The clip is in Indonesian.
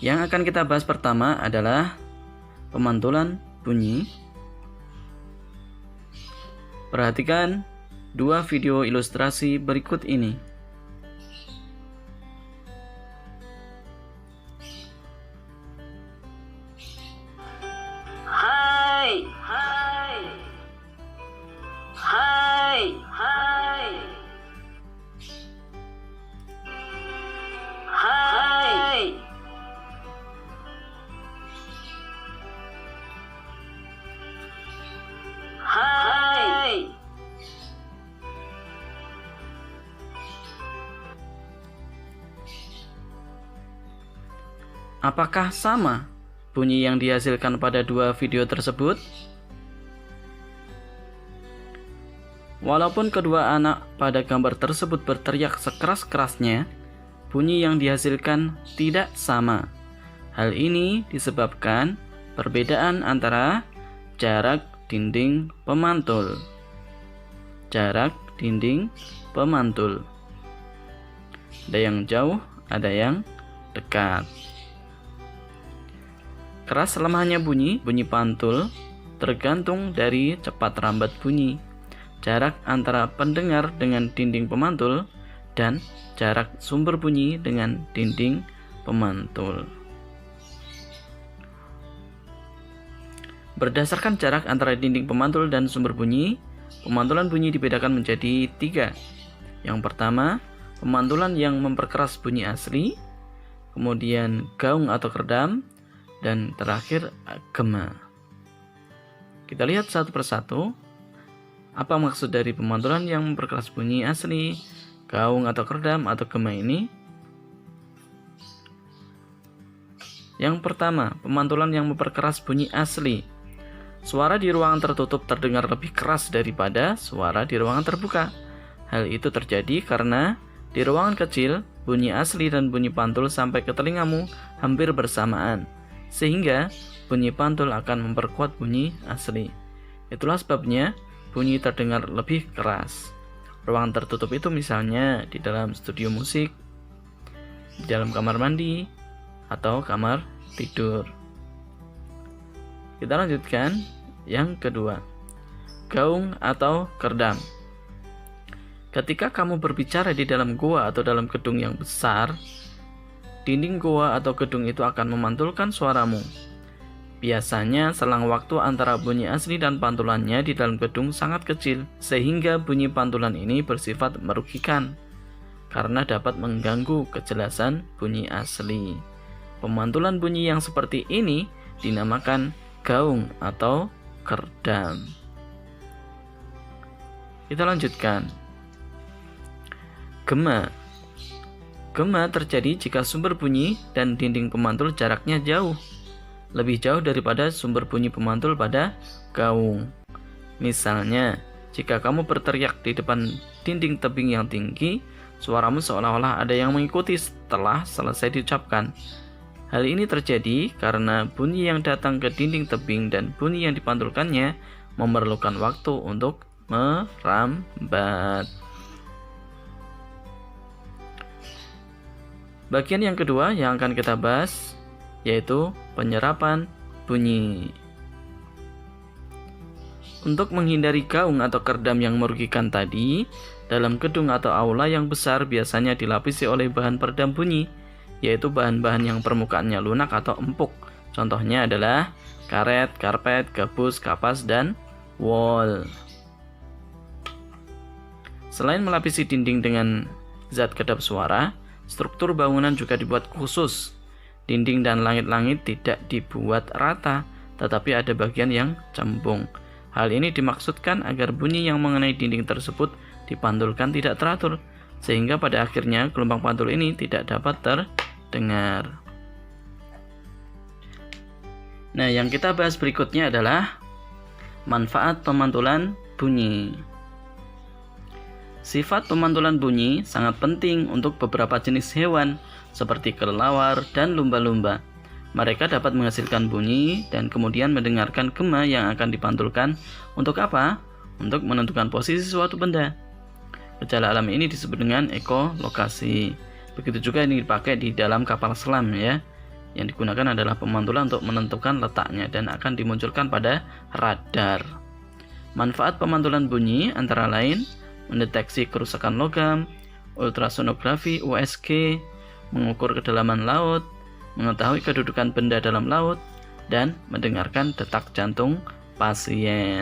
Yang akan kita bahas pertama adalah pemantulan bunyi. Perhatikan dua video ilustrasi berikut ini. Hai, hai, hai, hai, hai, hai. Apakah sama bunyi yang dihasilkan pada dua video tersebut? Walaupun kedua anak pada gambar tersebut berteriak sekeras-kerasnya, bunyi yang dihasilkan tidak sama. Hal ini disebabkan perbedaan antara jarak dinding pemantul. Jarak dinding pemantul. Ada yang jauh, ada yang dekat. Keras lemahnya bunyi pantul tergantung dari cepat rambat bunyi, jarak antara pendengar dengan dinding pemantul, dan jarak sumber bunyi dengan dinding pemantul. Berdasarkan jarak antara dinding pemantul dan sumber bunyi, pemantulan bunyi dibedakan menjadi 3. Yang pertama, pemantulan yang memperkeras bunyi asli, kemudian gaung atau keredam, dan terakhir gema. Kita lihat satu persatu. Apa maksud dari pemantulan yang memperkeras bunyi asli, gaung atau keredam atau gema ini? Yang pertama, pemantulan yang memperkeras bunyi asli. Suara di ruangan tertutup terdengar lebih keras daripada suara di ruangan terbuka. Hal itu terjadi karena di ruangan kecil, bunyi asli dan bunyi pantul sampai ke telingamu hampir bersamaan, sehingga bunyi pantul akan memperkuat bunyi asli. Itulah sebabnya bunyi terdengar lebih keras. Ruangan tertutup itu misalnya di dalam studio musik, di dalam kamar mandi, atau kamar tidur. Kita lanjutkan yang kedua, gaung atau keredam. Ketika kamu berbicara di dalam goa atau dalam gedung yang besar, dinding goa atau gedung itu akan memantulkan suaramu. Biasanya selang waktu antara bunyi asli dan pantulannya di dalam gedung sangat kecil, sehingga bunyi pantulan ini bersifat merugikan karena dapat mengganggu kejelasan bunyi asli. Pemantulan bunyi yang seperti ini dinamakan gaung atau keredam. Kita lanjutkan. Gema. Gema terjadi jika sumber bunyi dan dinding pemantul jaraknya jauh, lebih jauh daripada sumber bunyi pemantul pada gaung. Misalnya, jika kamu berteriak di depan dinding tebing yang tinggi, suaramu seolah-olah ada yang mengikuti setelah selesai diucapkan. Hal ini terjadi karena bunyi yang datang ke dinding tebing dan bunyi yang dipantulkannya memerlukan waktu untuk merambat. Bagian yang kedua yang akan kita bahas yaitu penyerapan bunyi. Untuk menghindari gaung atau keredam yang merugikan tadi, dalam gedung atau aula yang besar biasanya dilapisi oleh bahan peredam bunyi, yaitu bahan-bahan yang permukaannya lunak atau empuk. Contohnya adalah karet, karpet, gabus, kapas, dan wol. Selain melapisi dinding dengan zat kedap suara, struktur bangunan juga dibuat khusus. Dinding dan langit-langit tidak dibuat rata, tetapi ada bagian yang cembung. Hal ini dimaksudkan agar bunyi yang mengenai dinding tersebut dipantulkan tidak teratur, sehingga pada akhirnya gelombang pantul ini tidak dapat terdengar. Nah, yang kita bahas berikutnya adalah manfaat pemantulan bunyi. Sifat pemantulan bunyi sangat penting untuk beberapa jenis hewan seperti kelelawar dan lumba-lumba. Mereka dapat menghasilkan bunyi dan kemudian mendengarkan gema yang akan dipantulkan. Untuk apa? Untuk menentukan posisi suatu benda. Gejala alam ini disebut dengan ekolokasi. Begitu juga ini dipakai di dalam kapal selam ya. Yang digunakan adalah pemantulan untuk menentukan letaknya dan akan dimunculkan pada radar. Manfaat pemantulan bunyi antara lain mendeteksi kerusakan logam, ultrasonografi USG, mengukur kedalaman laut, mengetahui kedudukan benda dalam laut, dan mendengarkan detak jantung pasien.